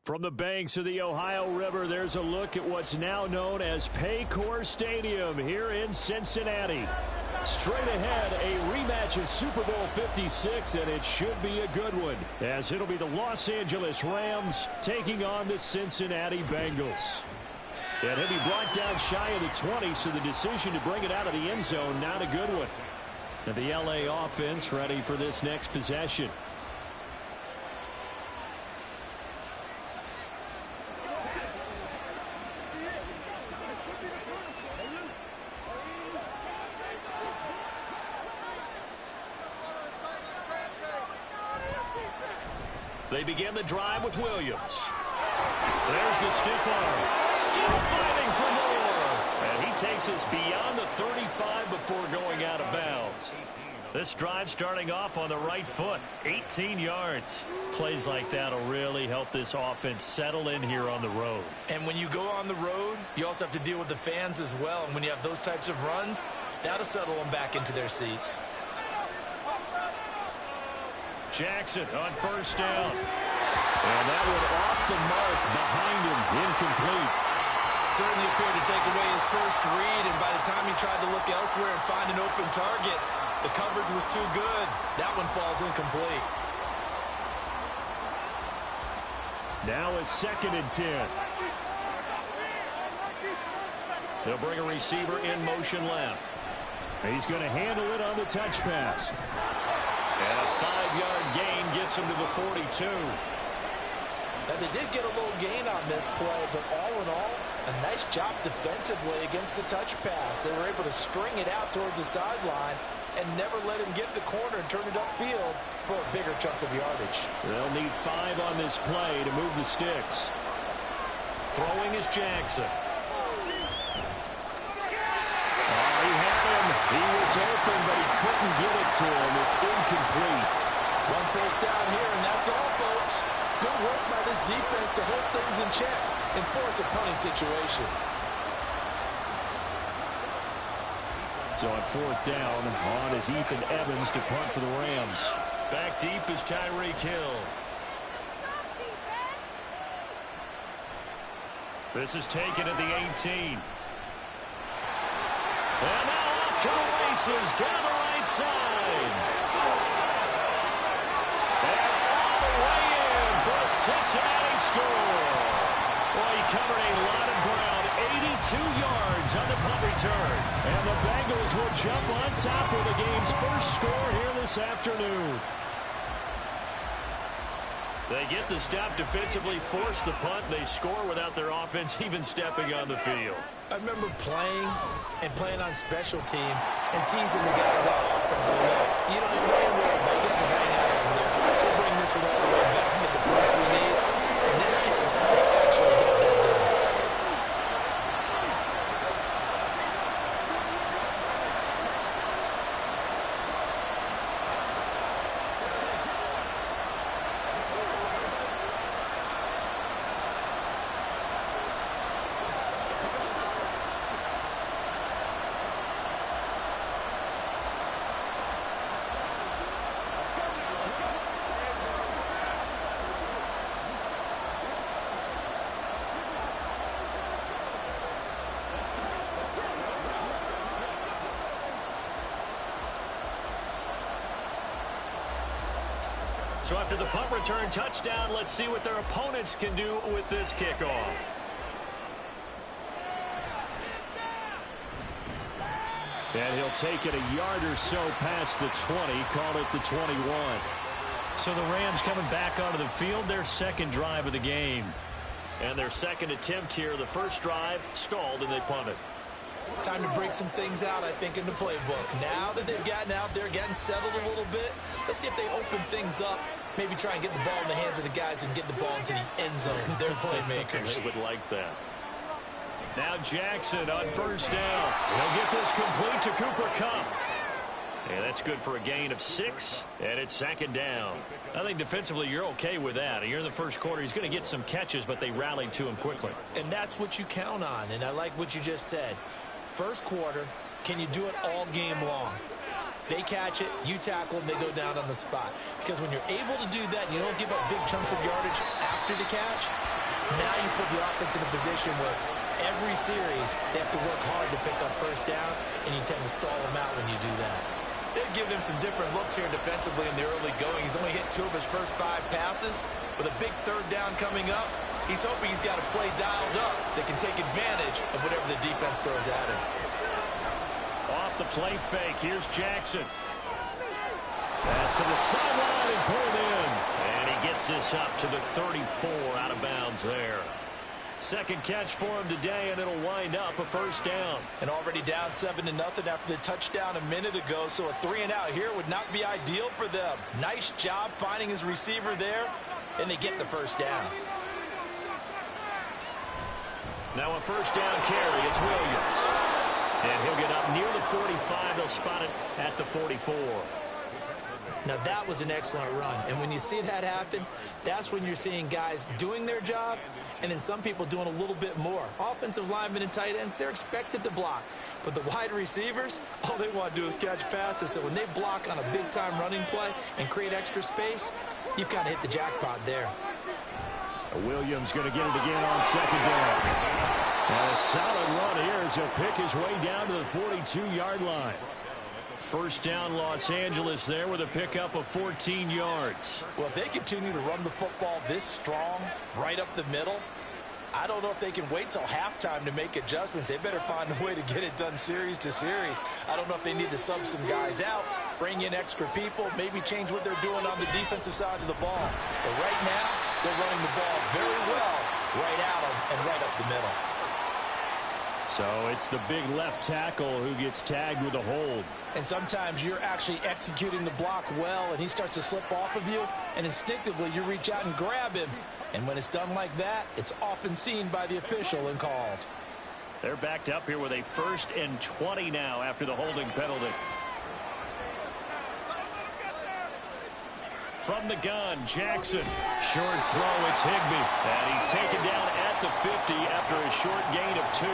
From the banks of the Ohio River, there's a look at what's now known as Paycor Stadium here in Cincinnati. Straight ahead, a rematch of Super Bowl 56, and it should be a good one, as it'll be the Los Angeles Rams taking on the Cincinnati Bengals. And he'll be brought down shy of the 20, so the decision to bring it out of the end zone, not a good one. And the LA offense ready for this next possession. They begin the drive with Williams. There's the stiff arm. Still fighting for more. And he takes us beyond the 35 before going out of bounds. This drive starting off on the right foot. 18 yards. Plays like that will really help this offense settle in here on the road. And when you go on the road, you also have to deal with the fans as well. And when you have those types of runs, that'll settle them back into their seats. Jackson on first down. And that one off the mark behind him, incomplete. Certainly appeared to take away his first read, and by the time he tried to look elsewhere and find an open target, the coverage was too good. That one falls incomplete. Now a 2nd and 10. They'll bring a receiver in motion left. He's going to handle it on the touch pass. And a 5-yard gain gets him to the 42. And they did get a little gain on this play, but all in all, a nice job defensively against the touch pass. They were able to string it out towards the sideline and never let him get the corner and turn it upfield for a bigger chunk of yardage. They'll need 5 on this play to move the sticks. Throwing is Jackson. He was open, but he couldn't get it to him. It's incomplete. One first down here, and that's all, folks. Good work by this defense to hold things in check and force a punting situation. So on 4th down, on is Ethan Evans to punt for the Rams. Back deep is Tyreek Hill. This is taken at the 18. And now off to the races down the right side. And all the way in for a Cincinnati score. Well, he covered a lot of ground, 82 yards on the punt return. And the Bengals will jump on top of the game's first score here this afternoon. They get the stop defensively, force the punt. They score without their offense even stepping on the field. I remember playing on special teams and teasing the guys on offense. Look, you don't even worry about it. You can just hang out over there. We'll bring this one all the way back and get the points we need. In this case, they actually got that done. So after the punt return touchdown, let's see what their opponents can do with this kickoff. And he'll take it a yard or so past the 20, call it the 21. So the Rams coming back onto the field, their 2nd drive of the game. And their 2nd attempt here, the first drive stalled and they punted. Time to break some things out, I think, in the playbook. Now that they've gotten out there, getting settled a little bit, let's see if they open things up. Maybe try and get the ball in the hands of the guys who can get the ball into the end zone. They're playmakers. They would like that. Now Jackson on first down. He'll get this complete to Cooper Kupp. And that's good for a gain of 6, and it's 2nd down. I think defensively you're okay with that. Here in the first quarter, he's going to get some catches, but they rallied to him quickly. And that's what you count on, and I like what you just said. First quarter, can you do it all game long? They catch it, you tackle them, they go down on the spot. Because when you're able to do that and you don't give up big chunks of yardage after the catch, now you put the offense in a position where every series they have to work hard to pick up first downs, and you tend to stall them out when you do that. They've given him some different looks here defensively in the early going. He's only hit 2 of his first 5 passes. With a big third down coming up, he's hoping he's got a play dialed up that can take advantage of whatever the defense throws at him. Off the play fake, here's Jackson. Pass to the sideline and pulled in. And he gets this up to the 34, out of bounds there. Second catch for him today, and it'll wind up a first down. And already down 7-0 after the touchdown a minute ago, so a 3-and-out here would not be ideal for them. Nice job finding his receiver there, and they get the first down. Now a first down carry, it's Williams. And he'll get up near the 45. They'll spot it at the 44. Now, that was an excellent run. And when you see that happen, that's when you're seeing guys doing their job and then some people doing a little bit more. Offensive linemen and tight ends, they're expected to block. But the wide receivers, all they want to do is catch passes. So when they block on a big-time running play and create extra space, you've kind of hit the jackpot there. Williams going to get it again on second down. And a solid run here as he'll pick his way down to the 42-yard line. First down, Los Angeles there with a pickup of 14 yards. Well, if they continue to run the football this strong, right up the middle, I don't know if they can wait till halftime to make adjustments. They better find a way to get it done series to series. I don't know if they need to sub some guys out, bring in extra people, maybe change what they're doing on the defensive side of the ball. But right now, they're running the ball very well right at them and right up the middle. So it's the big left tackle who gets tagged with a hold. And sometimes you're actually executing the block well, and he starts to slip off of you, and instinctively you reach out and grab him. And when it's done like that, it's often seen by the official and called. They're backed up here with a 1st and 20 now after the holding penalty. From the gun, Jackson. Short throw, it's Higbee. And he's taken down at the 50 after a short gain of 2.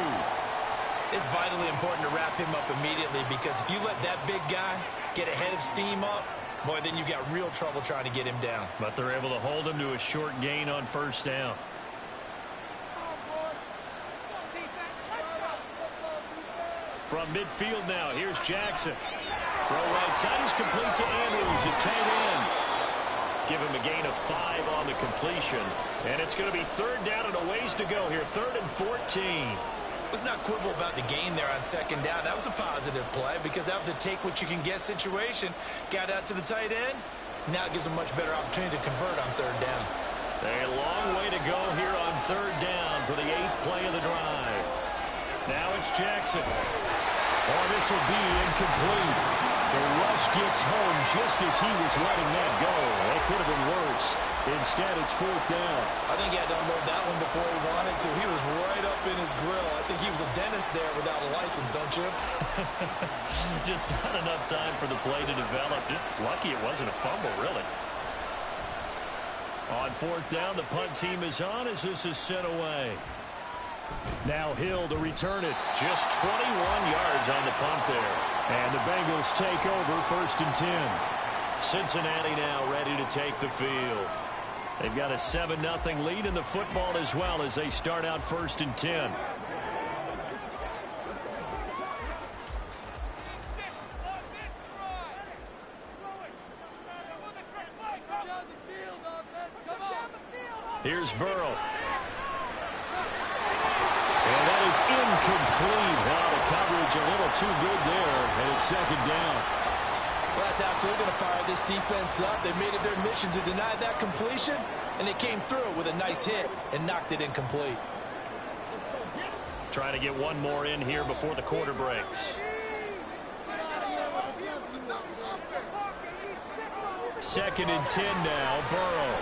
It's vitally important to wrap him up immediately, because if you let that big guy get ahead of steam up, boy, then you've got real trouble trying to get him down. But they're able to hold him to a short gain on first down. From midfield now, here's Jackson. Throw right side is complete to Andrews, his tight end. Give him a gain of 5 on the completion. And it's going to be 3rd down and a ways to go here. 3rd and 14. Let's not quibble about the gain there on 2nd down. That was a positive play because that was a take-what-you-can-get situation. Got out to the tight end. Now it gives them a much better opportunity to convert on 3rd down. A long way to go here on 3rd down for the 8th play of the drive. Now it's Jackson. Oh, this will be incomplete. The rush gets home just as he was letting that go. It could have been worse. Instead, it's 4th down. I think he had to unload that one before he wanted to. He was right up in his grill. I think he was a dentist there without a license, don't you? Just not enough time for the play to develop. Just lucky it wasn't a fumble, really. On 4th down, the punt team is on as this is sent away. Now Hill to return it. Just 21 yards on the punt there. And the Bengals take over 1st and 10. Cincinnati now ready to take the field. They've got a 7-0 lead in the football as well as they start out 1st and 10. Here's Burrow. And that is incomplete. Now the coverage a little too good there, and it's 2nd down. Well, that's absolutely going to fire this defense up. They made it their mission to deny that completion, and they came through with a nice hit and knocked it incomplete. Trying to get one more in here before the quarter breaks. 2nd and 10 now, Burrow.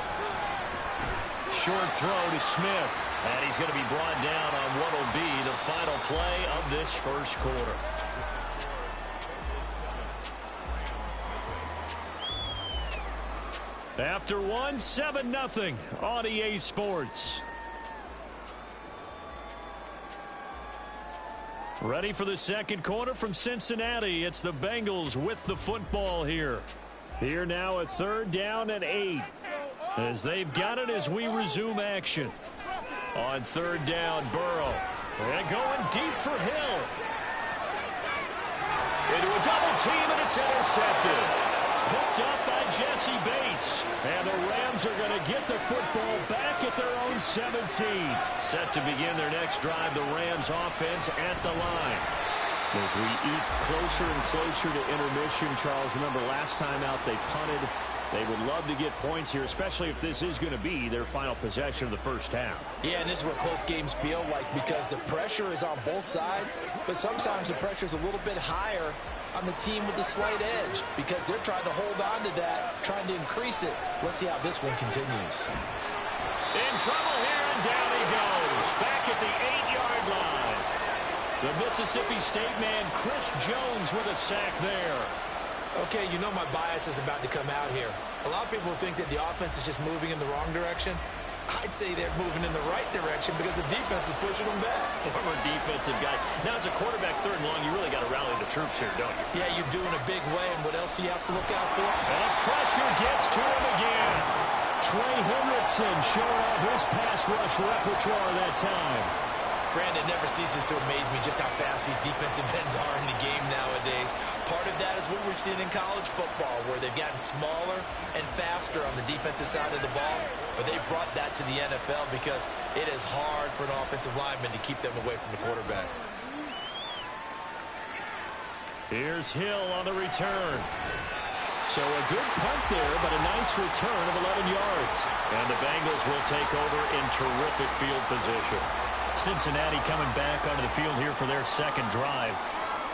Short throw to Smith, and he's going to be brought down on what will be the final play of this 1st quarter. After 7-0 on EA Sports. Ready for the second quarter from Cincinnati. It's the Bengals with the football here. Here now a 3rd down and 8. As they've got it as we resume action. On 3rd down, Burrow. And going deep for Hill. Into a double team, and it's intercepted. Picked up by Jesse Bates. And the Rams are going to get the football back at their own 17. Set to begin their next drive, the Rams offense at the line. As we eat closer and closer to intermission, Charles, remember last time out they punted. They would love to get points here, especially if this is going to be their final possession of the first half. Yeah, and this is what close games feel like because the pressure is on both sides, but sometimes the pressure is a little bit higher on the team with the slight edge because they're trying to hold on to that, trying to increase it. Let's see how this one continues. In trouble here, and down he goes. Back at the 8-yard line. The Mississippi State man, Chris Jones, with a sack there. Okay, you know my bias is about to come out here. A lot of people think that the offense is just moving in the wrong direction. I'd say they're moving in the right direction because the defense is pushing them back. Former defensive guy. Now, as a quarterback 3rd and long, you really got to rally the troops here, don't you? Yeah, you do in a big way, and what else do you have to look out for? And pressure gets to him again. Trey Hendrickson showing off his pass rush repertoire that time. Brandon, never ceases to amaze me just how fast these defensive ends are in the game nowadays. Part of that is what we've seen in college football, where they've gotten smaller and faster on the defensive side of the ball, but they've brought that to the NFL because it is hard for an offensive lineman to keep them away from the quarterback. Here's Hill on the return. So a good punt there, but a nice return of 11 yards. And the Bengals will take over in terrific field position. Cincinnati coming back onto the field here for their second drive.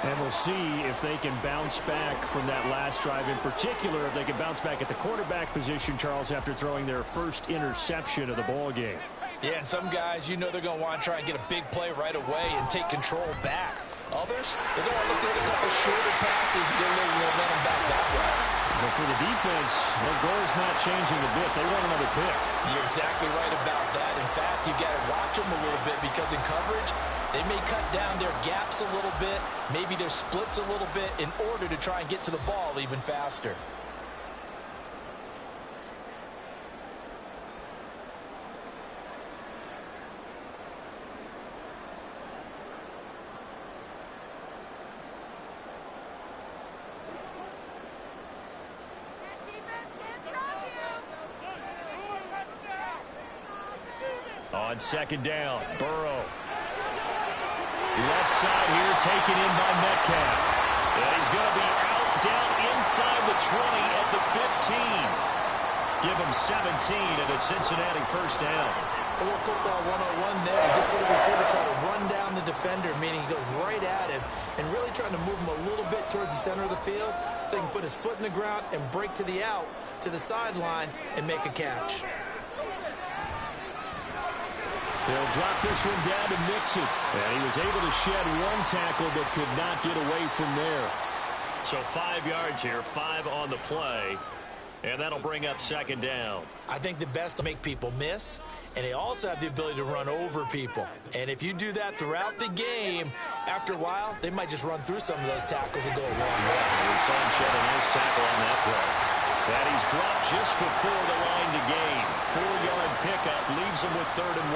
And we'll see if they can bounce back from that last drive. In particular, if they can bounce back at the quarterback position, Charles, after throwing their first interception of the ball game. Yeah, and some guys, you know they're going to want to try and get a big play right away and take control back. Others, they're going to look at a couple shorter passes, get a little momentum back that way. But for the defense, their goal's not changing a bit. They want another pick. You're exactly right about that. In fact, you got to watch them a little bit because in coverage, they may cut down their gaps a little bit, maybe their splits a little bit in order to try and get to the ball even faster. On 2nd down, Burrow. Left side here taken in by Metcalf. And he's going to be out down inside the 20 at the 15. Give him 17 and a Cincinnati first down. A little football 101 there. Just see the receiver try to run down the defender, meaning he goes right at him and really trying to move him a little bit towards the center of the field so he can put his foot in the ground and break to the out, to the sideline, and make a catch. They'll drop this one down to Mixon. And he was able to shed one tackle but could not get away from there. So 5 yards here, 5 on the play. And that'll bring up 2nd down. I think the best to make people miss, and they also have the ability to run over people. And if you do that throughout the game, after a while, they might just run through some of those tackles and go a long way. We saw him shed a nice tackle on that play. And he's dropped just before the line to gain. 4-yard pickup leaves him with 3rd and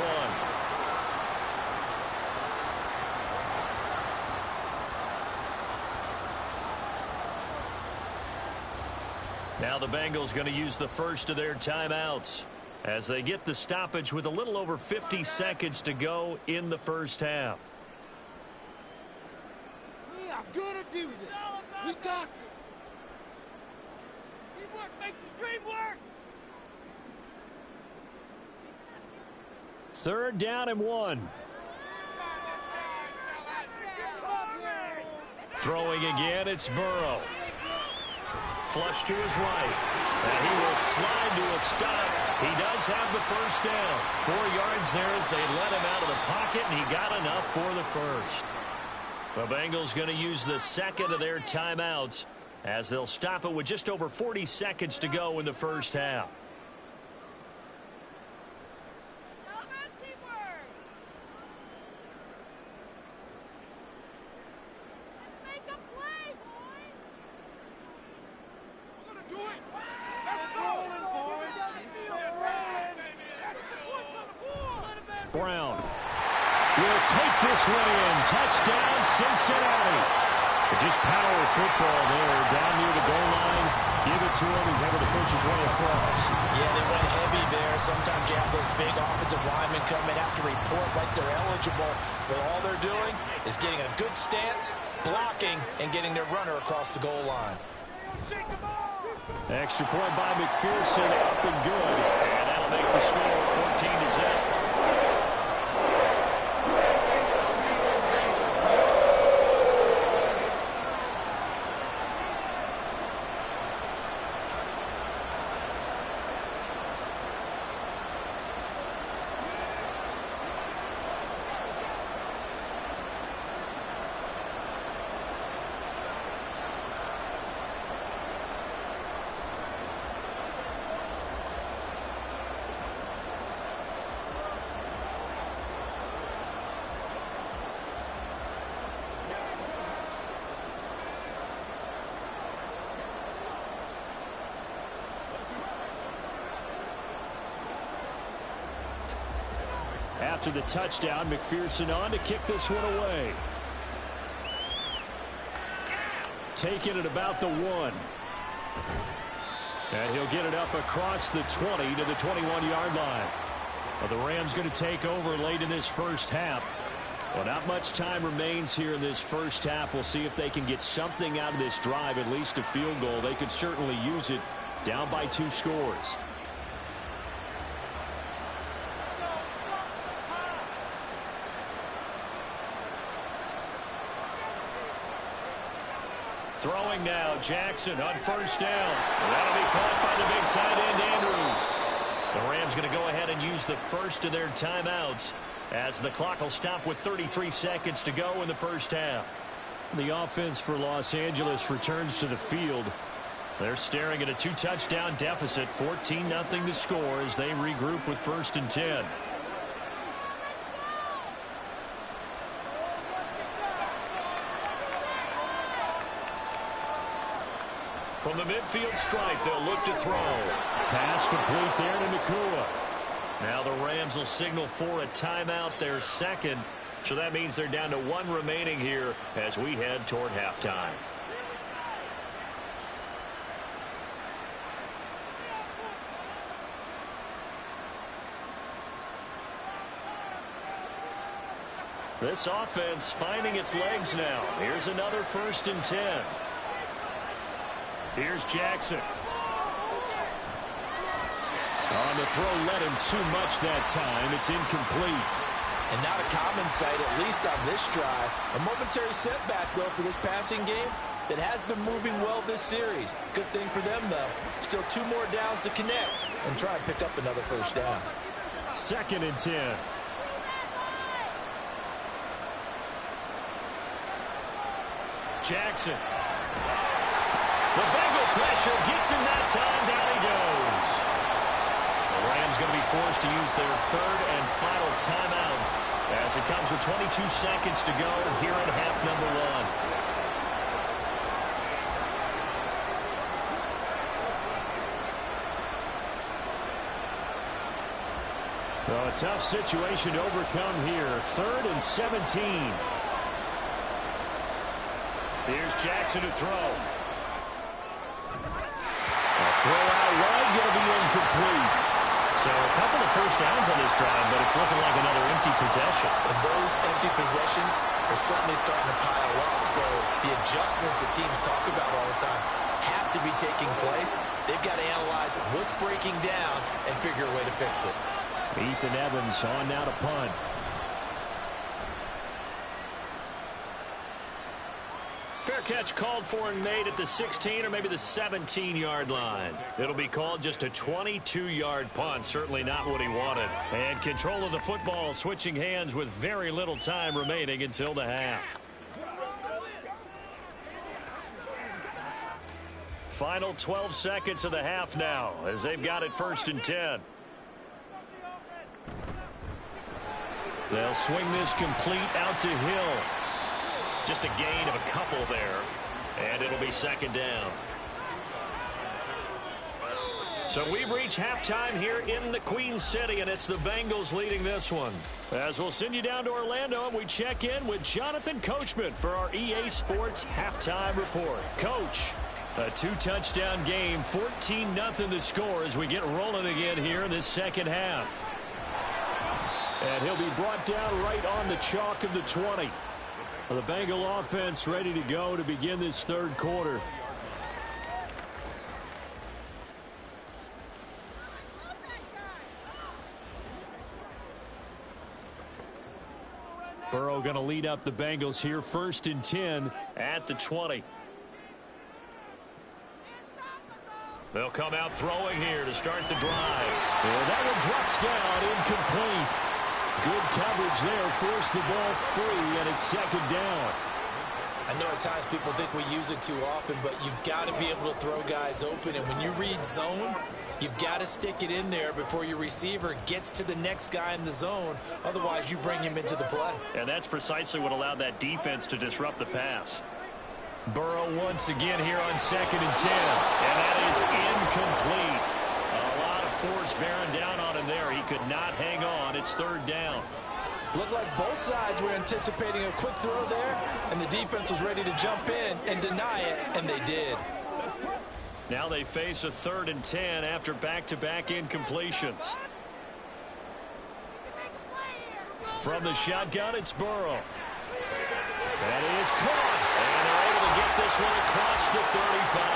1. Now the Bengals going to use the first of their timeouts as they get the stoppage with a little over 50 seconds to go in the first half. We are going to do this. We got this. Teamwork makes the dream work. 3rd down and 1. Throwing again, it's Burrow. Flush to his right. And he will slide to a stop. He does have the first down. 4 yards there as they let him out of the pocket, and he got enough for the first. The Bengals going to use the second of their timeouts as they'll stop it with just over 40 seconds to go in the first half. Brown will take this one in. Touchdown, Cincinnati. Just power football there. Down near the goal line. Give it to him. He's able to push his way across. Yeah, they went heavy there. Sometimes you have those big offensive linemen come in, have to report like they're eligible. But all they're doing is getting a good stance, blocking, and getting their runner across the goal line. Extra point by McPherson, up and good. And that'll make the score 14-0. After the touchdown, McPherson on to kick this one away. Taking it about the 1. And he'll get it up across the 20 to the 21-yard line. Well, the Rams going to take over late in this first half. Well, not much time remains here in this first half. We'll see if they can get something out of this drive, at least a field goal. They could certainly use it down by 2 scores. Throwing now, Jackson on first down. That'll be caught by the big tight end, Andrews. The Rams going to go ahead and use the first of their timeouts as the clock will stop with 33 seconds to go in the first half. The offense for Los Angeles returns to the field. They're staring at a 2-touchdown deficit, 14-0 to score as they regroup with 1st and 10. From the midfield stripe, they'll look to throw. Pass complete there to Nacua. Now the Rams will signal for a timeout, their second. So that means they're down to 1 remaining here as we head toward halftime. This offense finding its legs now. Here's another 1st and 10. Here's Jackson. On the throw, led him too much that time. It's incomplete. And not a common sight, at least on this drive. A momentary setback, though, for this passing game that has been moving well this series. Good thing for them, though. Still 2 more downs to connect and try and pick up another 1st down. 2nd and 10. Jackson. The Bengal pressure gets him that time. Down he goes. The Rams going to be forced to use their 3rd and final timeout as it comes with 22 seconds to go here in half number 1. Well, a tough situation to overcome here. 3rd and 17. Here's Jackson to throw. Throw out wide, going to be incomplete. So a couple of 1st downs on this drive, but it's looking like another empty possession. And those empty possessions are certainly starting to pile up. So the adjustments that teams talk about all the time have to be taking place. They've got to analyze what's breaking down and figure a way to fix it. Ethan Evans on now to punt. Fair catch called for and made at the 16 or maybe the 17-yard line. It'll be called just a 22-yard punt. Certainly not what he wanted. And control of the football switching hands with very little time remaining until the half. Final 12 seconds of the half now as they've got it 1st and 10. They'll swing this complete out to Hill. Just a gain of a couple there. And it'll be 2nd down. So we've reached halftime here in the Queen City, and it's the Bengals leading this one. As we'll send you down to Orlando, and we check in with Jonathan Coachman for our EA Sports Halftime Report. Coach, a 2-touchdown game, 14-0 the score as we get rolling again here in this second half. And he'll be brought down right on the chalk of the 20. The Bengal offense ready to go to begin this third quarter. Burrow going to lead up the Bengals here, 1st and 10 at the 20. They'll come out throwing here to start the drive. And that one drops down, incomplete. Good coverage there, forced the ball free, and it's 2nd down. I know at times people think we use it too often, but you've got to be able to throw guys open. And when you read zone, you've got to stick it in there before your receiver gets to the next guy in the zone. Otherwise, you bring him into the play. And that's precisely what allowed that defense to disrupt the pass. Burrow once again here on 2nd and 10. And that is incomplete. A lot of force bearing down on him there. He could not hang on. It's 3rd down. Looked like both sides were anticipating a quick throw there, and the defense was ready to jump in and deny it, and they did. Now they face a 3rd and 10 after back-to-back incompletions. From the shotgun, it's Burrow. That is caught, and they're able to get this one across the 35.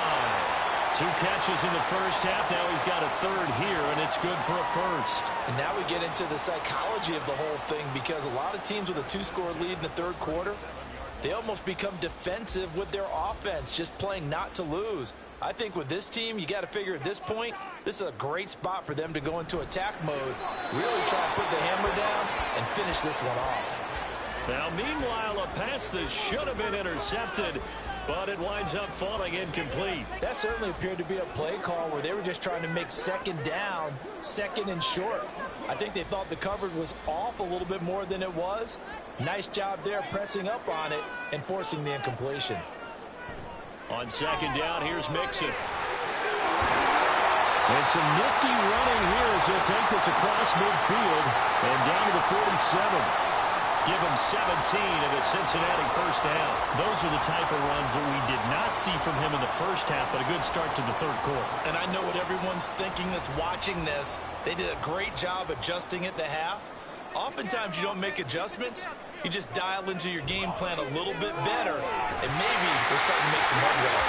2 catches in the first half. Now he's got a 3rd here, and it's good for a 1st. And now we get into the psychology of the whole thing, because a lot of teams with a 2-score lead in the 3rd quarter, they almost become defensive with their offense, just playing not to lose. I think with this team, you got to figure at this point, this is a great spot for them to go into attack mode, really try to put the hammer down and finish this one off. Now, meanwhile, a pass that should have been intercepted, but it winds up falling incomplete. That certainly appeared to be a play call where they were just trying to make 2nd down, 2nd and short. I think they thought the coverage was off a little bit more than it was. Nice job there pressing up on it and forcing the incompletion. On 2nd down, here's Mixon. And some nifty running here as he'll take this across midfield and down to the 47. Give him 17 and a Cincinnati 1st down. Those are the type of runs that we did not see from him in the first half, but a good start to the 3rd quarter. And I know what everyone's thinking that's watching this. They did a great job adjusting at the half. Oftentimes you don't make adjustments. You just dial into your game plan a little bit better, and maybe they're starting to make some headway.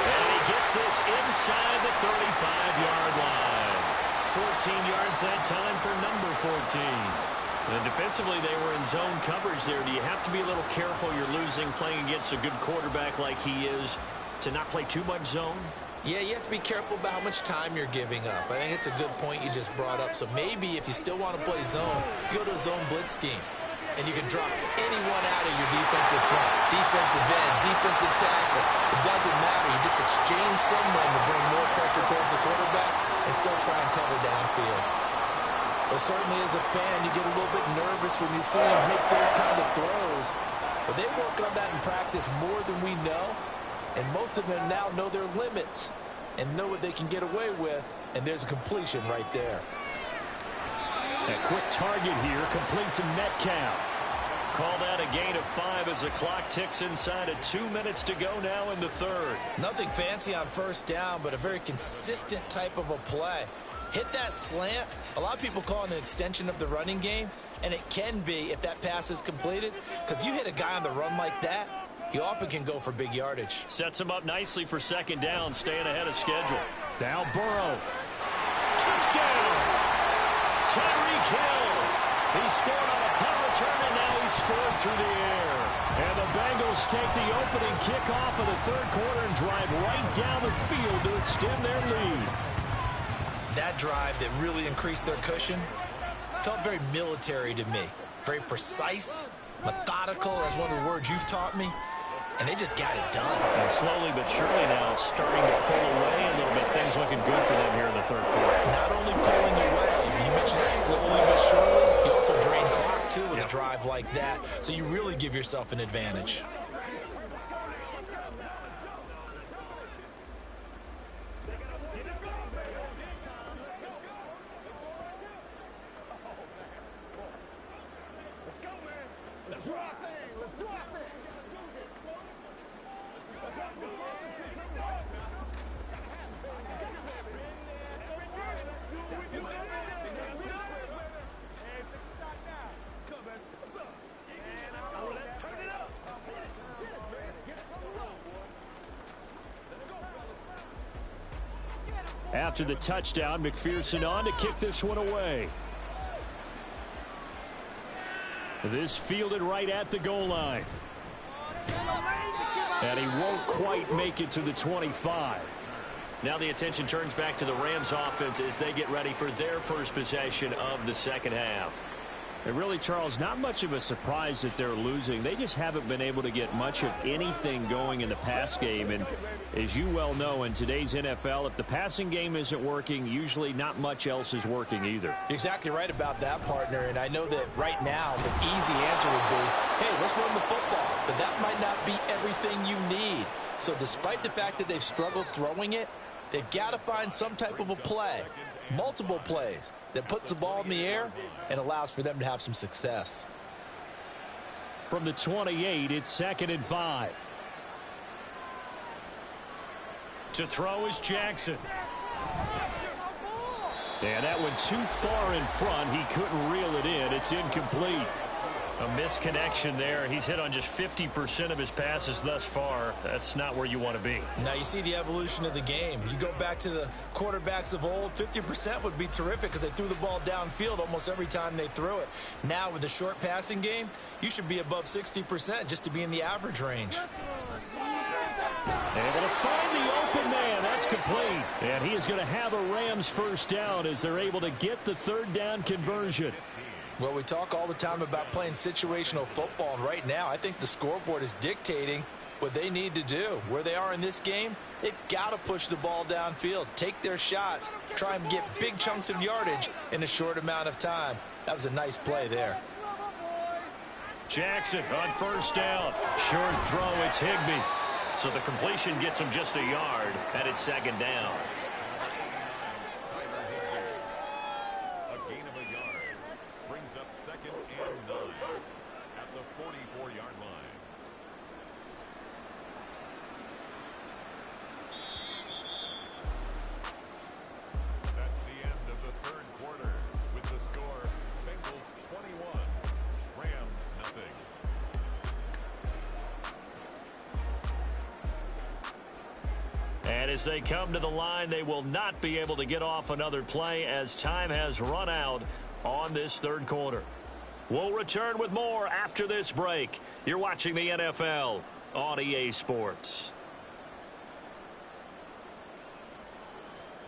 And he gets this inside the 35-yard line. 14 yards that time for number 14. And defensively, they were in zone coverage there. Do you have to be a little careful? You're losing playing against a good quarterback like he is to not play too much zone? Yeah, you have to be careful about how much time you're giving up. I think it's a good point you just brought up. So maybe if you still want to play zone, you go to a zone blitz scheme. And you can drop anyone out of your defensive front, defensive end, defensive tackle. It doesn't matter. You just exchange someone to bring more pressure towards the quarterback and still try and cover downfield. Well, certainly as a fan, you get a little bit nervous when you see him make those kind of throws. But they work on that in practice more than we know. And most of them now know their limits and know what they can get away with. And there's a completion right there. A quick target here, complete to Metcalf. Called out a gain of 5 as the clock ticks inside of 2 minutes to go now in the 3rd. Nothing fancy on 1st down, but a very consistent type of a play. Hit that slant. A lot of people call it an extension of the running game, and it can be if that pass is completed, because you hit a guy on the run like that, you often can go for big yardage. Sets him up nicely for 2nd down, staying ahead of schedule. Now Burrow. Touchdown! Tyreek Hill. He scored on a punt return, and now he's scored through the air. And the Bengals take the opening kickoff of the 3rd quarter and drive right down the field to extend their lead. That drive that really increased their cushion felt very military to me. Very precise, methodical, that's one of the words you've taught me. And they just got it done. And slowly but surely now starting to pull away a little bit. Things looking good for them here in the 3rd quarter. Not only pulling away, but you mentioned it slowly but surely. You also drain clock, too, with a drive like that. So you really give yourself an advantage. Let's go, man. Let's do our thing. Let's do our thing. Let's go, man. Let's get something done. Gotta have it, baby. Get your baby. Let's do what we do. Hey, take a shot now. Come, man. What's up? Oh, let's turn it up. Let's get it. Get it, man. Let's get it on the road, boy. Let's go, fellas. After the touchdown, McPherson on to kick this one away. This fielded right at the goal line. And he won't quite make it to the 25. Now the attention turns back to the Rams offense as they get ready for their first possession of the second half. And really, Charles, not much of a surprise that they're losing. They just haven't been able to get much of anything going in the pass game. And as you well know, in today's NFL, if the passing game isn't working, usually not much else is working either. You're exactly right about that, partner. And I know that right now the easy answer would be, hey, let's run the football. But that might not be everything you need. So despite the fact that they've struggled throwing it, they've got to find some type of a play, multiple plays, that puts the ball in the air and allows for them to have some success. From the 28, it's 2nd and 5. To throw is Jackson. And that went too far in front. He couldn't reel it in. It's incomplete. A misconnection there. He's hit on just 50% of his passes thus far. That's not where you want to be. Now you see the evolution of the game. You go back to the quarterbacks of old, 50% would be terrific because they threw the ball downfield almost every time they threw it. Now with the short passing game, you should be above 60% just to be in the average range. Able to find the open man. That's complete. And he is going to have a Rams first down as they're able to get the third down conversion. Well, we talk all the time about playing situational football, and right now I think the scoreboard is dictating what they need to do. Where they are in this game, they've got to push the ball downfield, take their shots, try and get big chunks of yardage in a short amount of time. That was a nice play there. Jackson on first down. Short throw, it's Higbee. So the completion gets him just a yard, and it's 2nd down. A gain of a yard brings up 2nd and 9 at the 44-yard line. That's the end of the 3rd quarter with the score Bengals 21, Rams nothing. And as they come to the line, they will not be able to get off another play as time has run out on this 3rd quarter. We'll return with more after this break. You're watching the NFL on EA Sports.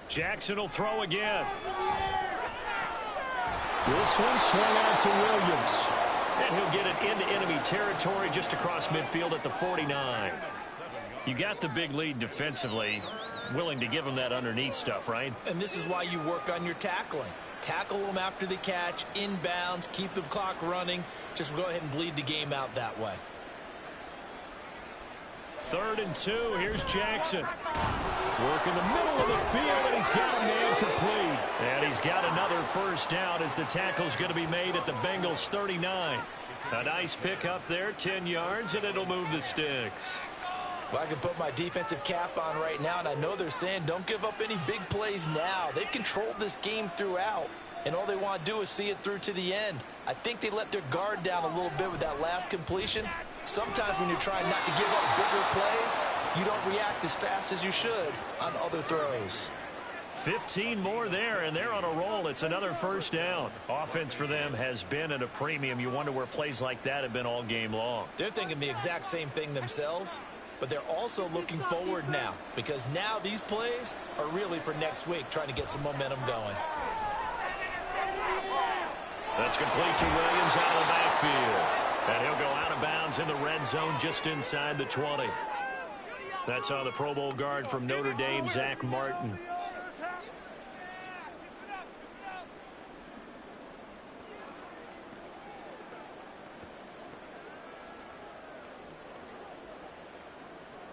Jackson will throw again. This one swung out to Williams. And he'll get it into enemy territory just across midfield at the 49. You got the big lead defensively, willing to give them that underneath stuff, right? And this is why you work on your tackling. Tackle them after the catch, inbounds, keep the clock running. Just go ahead and bleed the game out that way. 3rd and 2. Here's Jackson. Work in the middle of the field, and he's got a man complete. And he's got another first down as the tackle's going to be made at the Bengals 39. A nice pick up there, 10 yards, and it'll move the sticks. Well, I can put my defensive cap on right now, and I know they're saying don't give up any big plays now. They've controlled this game throughout, and all they want to do is see it through to the end. I think they let their guard down a little bit with that last completion. Sometimes when you're trying not to give up bigger plays, you don't react as fast as you should on other throws. 15 more there, and they're on a roll. It's another first down. Offense for them has been at a premium. You wonder where plays like that have been all game long. They're thinking the exact same thing themselves. But they're also looking forward now because now these plays are really for next week, trying to get some momentum going. That's complete to Williams out of the backfield. And he'll go out of bounds in the red zone just inside the 20. That's on the Pro Bowl guard from Notre Dame, Zach Martin.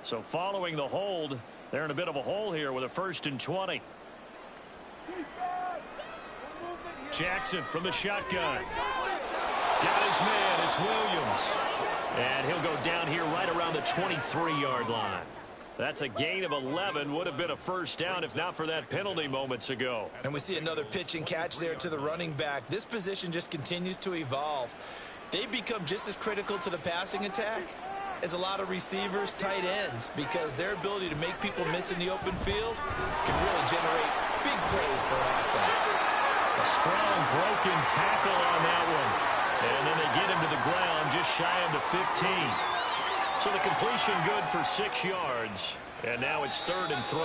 So following the hold, they're in a bit of a hole here with a 1st and 20. Jackson from the shotgun. Got his man. It's Williams. And he'll go down here right around the 23-yard line. That's a gain of 11. Would have been a first down if not for that penalty moments ago. And we see another pitch and catch there to the running back. This position just continues to evolve. They become just as critical to the passing attack as a lot of receivers, tight ends, because their ability to make people miss in the open field can really generate big plays for an offense. A strong broken tackle on that one. And then they get him to the ground just shy of the 15. So the completion good for 6 yards. And now it's 3rd and 3.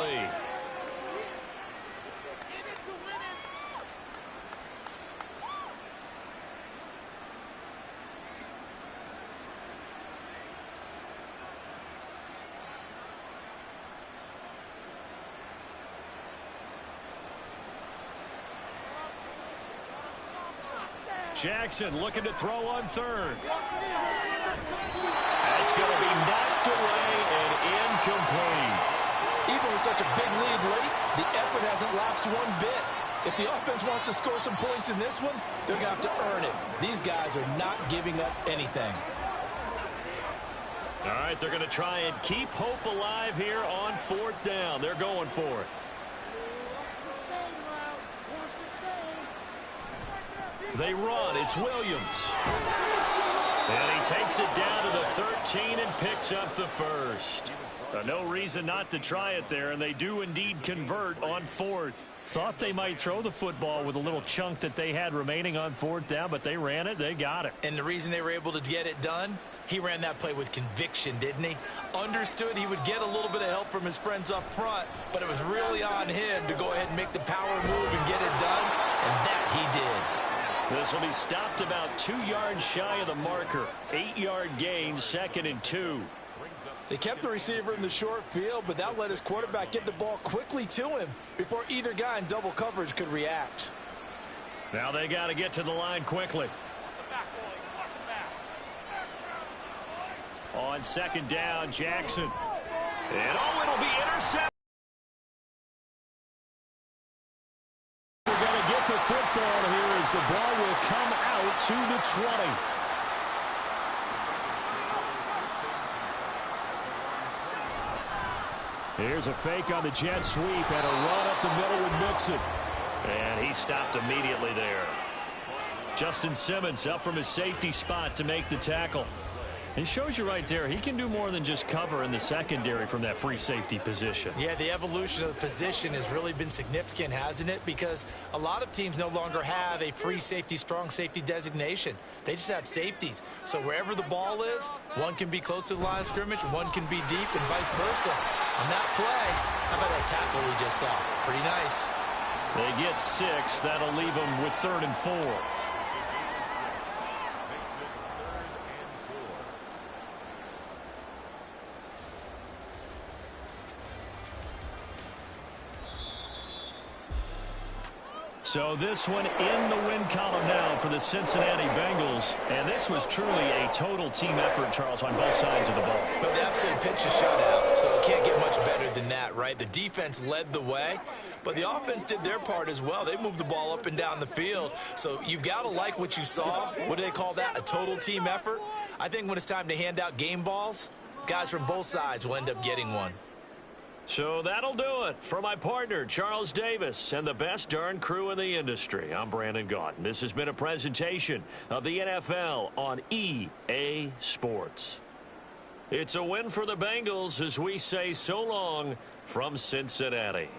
Jackson looking to throw on 3rd. That's going to be knocked away and incomplete. Even with such a big lead late, the effort hasn't lapsed one bit. If the offense wants to score some points in this one, they're going to have to earn it. These guys are not giving up anything. All right, they're going to try and keep hope alive here on 4th down. They're going for it. They run. It's Williams. And he takes it down to the 13 and picks up the first. No reason not to try it there, and they do indeed convert on 4th. Thought they might throw the football with a little chunk that they had remaining on 4th down, but they ran it. They got it. And the reason they were able to get it done, he ran that play with conviction, didn't he? Understood he would get a little bit of help from his friends up front, but it was really on him to go ahead and make the power move and get it done, and that he did. This will be stopped about 2 yards shy of the marker. 8-yard gain, 2nd and 2. They kept the receiver in the short field, but that let his quarterback get the ball quickly to him before either guy in double coverage could react. Now they got to get to the line quickly. On 2nd down, Jackson. And it'll be intercepted. We're going to get the football here as the ball will come out to the 20. Here's a fake on the jet sweep and a run up the middle with Mixon. And he stopped immediately there. Justin Simmons up from his safety spot to make the tackle. It shows you right there, he can do more than just cover in the secondary from that free safety position. Yeah, the evolution of the position has really been significant, hasn't it? Because a lot of teams no longer have a free safety, strong safety designation. They just have safeties. So wherever the ball is, one can be close to the line of scrimmage, one can be deep, and vice versa. On that play, how about that tackle we just saw? Pretty nice. They get 6. That'll leave them with 3rd and 4. So this one in the win column now for the Cincinnati Bengals. And this was truly a total team effort, Charles, on both sides of the ball. But the absolute pinch is shutout, so it can't get much better than that, right? The defense led the way, but the offense did their part as well. They moved the ball up and down the field. So you've got to like what you saw. What do they call that? A total team effort? I think when it's time to hand out game balls, guys from both sides will end up getting one. So that'll do it for my partner, Charles Davis, and the best darn crew in the industry. I'm Brandon Gaudin. This has been a presentation of the NFL on EA Sports. It's a win for the Bengals as we say so long from Cincinnati.